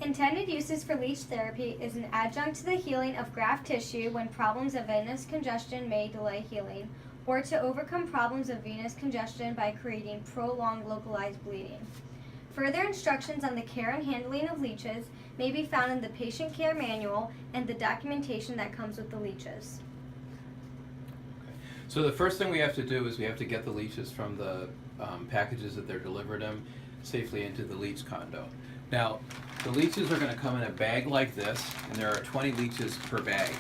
Intended uses for leech therapy is an adjunct to the healing of graft tissue when problems of venous congestion may delay healing, or to overcome problems of venous congestion by creating prolonged localized bleeding. Further instructions on the care and handling of leeches may be found in the patient care manual and the documentation that comes with the leeches. So the first thing we have to do is we have to get the leeches from the packages that they're delivered in safely into the leech condo. Now, the leeches are going to come in a bag like this, and there are 20 leeches per bag.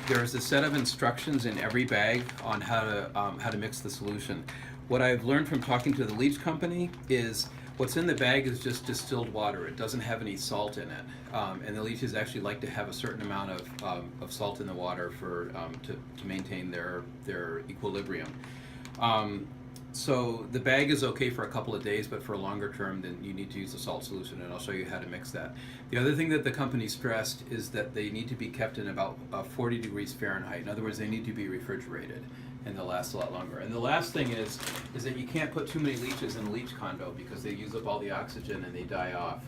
There's a set of instructions in every bag on how to mix the solution. What I've learned from talking to the leech company is what's in the bag is just distilled water. It doesn't have any salt in it, and the leeches actually like to have a certain amount of salt in the water to maintain their equilibrium. So the bag is okay for a couple of days, but for a longer term, then you need to use a salt solution, and I'll show you how to mix that. The other thing that the company stressed is that they need to be kept in about 40 degrees Fahrenheit. In other words, they need to be refrigerated, and they'll last a lot longer. And the last thing is that you can't put too many leeches in a leech condo because they use up all the oxygen and they die off.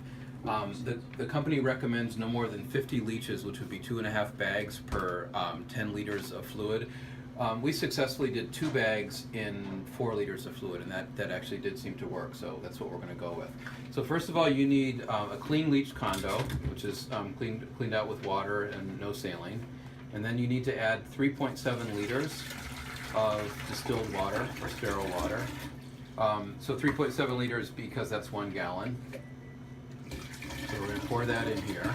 The company recommends no more than 50 leeches, which would be 2.5 bags per 10 liters of fluid. We successfully did 2 bags in 4 liters of fluid, and that actually did seem to work, so that's what we're going to go with. So first of all, you need a clean leach condo, which is cleaned out with water and no saline. And then you need to add 3.7 liters of distilled water or sterile water. So 3.7 liters because that's 1 gallon. So we're going to pour that in here.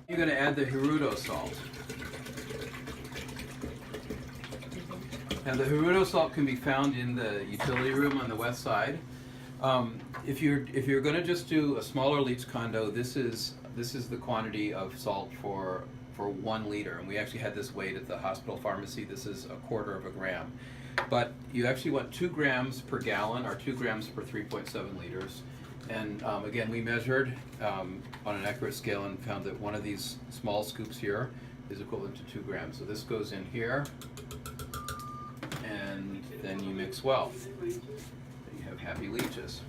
You're going to add the Hirudo salt. Now the Hirudo salt can be found in the utility room on the west side. If you're going to just do a smaller leach condo, this is the quantity of salt for 1 liter, and we actually had this weighed at the hospital pharmacy. This is 1/4 of a gram, but you actually want 2 grams per gallon or 2 grams per 3.7 liters. And again, we measured on an accurate scale and found that one of these small scoops here is equivalent to 2 grams. So this goes in here, and then you mix well. You have happy leeches.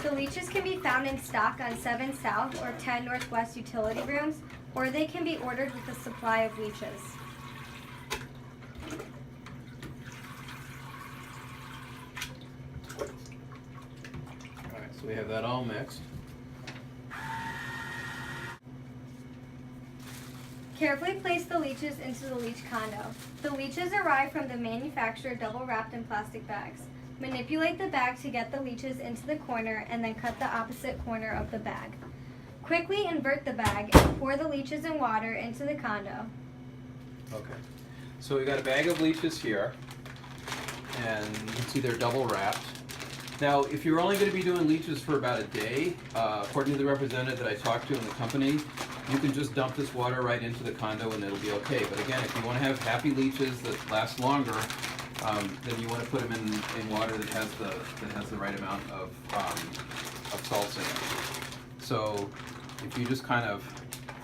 The leeches can be found in stock on 7 South or 10 Northwest utility rooms, or they can be ordered with a supply of leeches. Alright, so we have that all mixed. Carefully place the leeches into the leech condo. The leeches arrive from the manufacturer double wrapped in plastic bags. Manipulate the bag to get the leeches into the corner and then cut the opposite corner of the bag. Quickly invert the bag and pour the leeches and water into the condo. Okay, so we got a bag of leeches here, and you can see they're double wrapped. Now, if you're only going to be doing leeches for about a day, according to the representative that I talked to in the company, you can just dump this water right into the condo and it'll be okay. But again, if you want to have happy leeches that last longer, then you want to put them in water that has the right amount of salts in it. So if you just kind of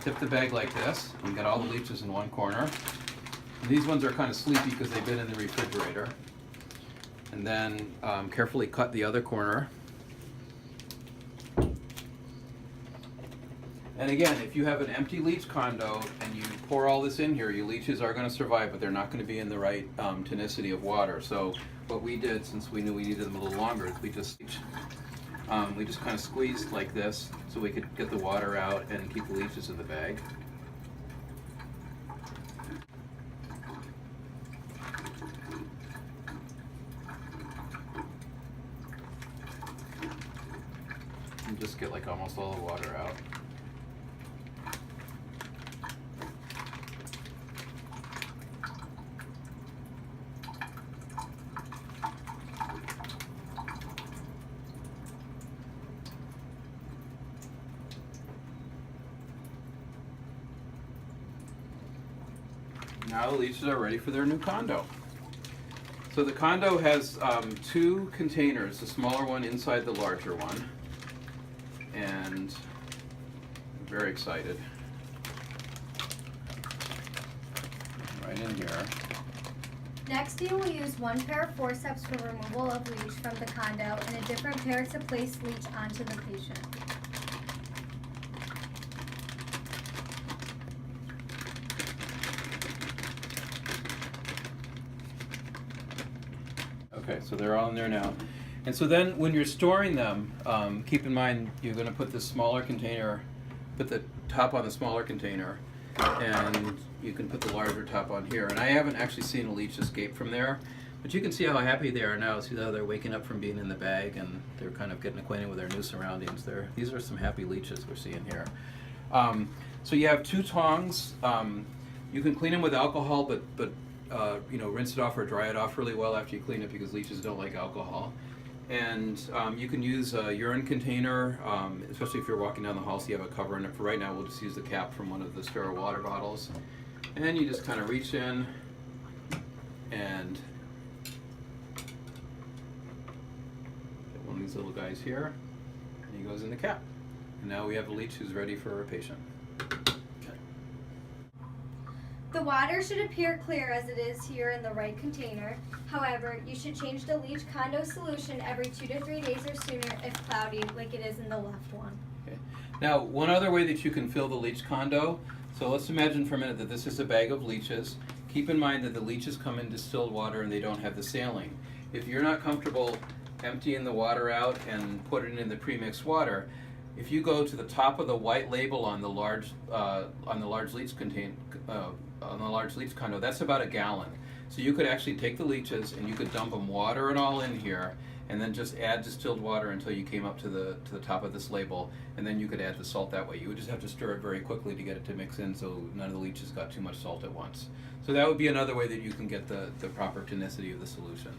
tip the bag like this, you get all the leeches in one corner. And these ones are kind of sleepy because they've been in the refrigerator. And then carefully cut the other corner. And again, if you have an empty leech condo and you pour all this in here, your leeches are going to survive, but they're not going to be in the right tonicity of water. So what we did, since we knew we needed them a little longer, is we just kind of squeezed like this so we could get the water out and keep the leeches in the bag. And just get like almost all the water out. Now the leeches are ready for their new condo. So the condo has 2 containers, the smaller one inside the larger one. and I'm very excited. Right in here. Next, you will use one pair of forceps for removal of leech from the condo and a different pair to place leech onto the patient. Okay, so they're all in there now. And so then when you're storing them, keep in mind you're going to put the smaller container, put the top on the smaller container, and you can put the larger top on here. And I haven't actually seen a leech escape from there, but you can see how happy they are now. See how they're waking up from being in the bag and they're kind of getting acquainted with their new surroundings. These are some happy leeches we're seeing here. So you have 2 tongs. You can clean them with alcohol, but you know, rinse it off or dry it off really well after you clean it because leeches don't like alcohol. And you can use a urine container, especially if you're walking down the hall so you have a cover in it. For right now, we'll just use the cap from one of the sterile water bottles. And you just kind of reach in and get one of these little guys here, and he goes in the cap. And now we have a leech who's ready for a patient. The water should appear clear as it is here in the right container. However, you should change the Leech Condo solution every 2 to 3 days or sooner if cloudy, like it is in the left one. Okay. Now, one other way that you can fill the Leech Condo, so let's imagine for a minute that this is a bag of leeches. Keep in mind that the leeches come in distilled water and they don't have the saline. If you're not comfortable emptying the water out and putting it in the premixed water, if you go to the top of the white label on the large leech condo, that's about a gallon. So you could actually take the leeches and you could dump them water and all in here, and then just add distilled water until you came up to the top of this label, and then you could add the salt that way. You would just have to stir it very quickly to get it to mix in, so none of the leeches got too much salt at once. So that would be another way that you can get the proper tonicity of the solution.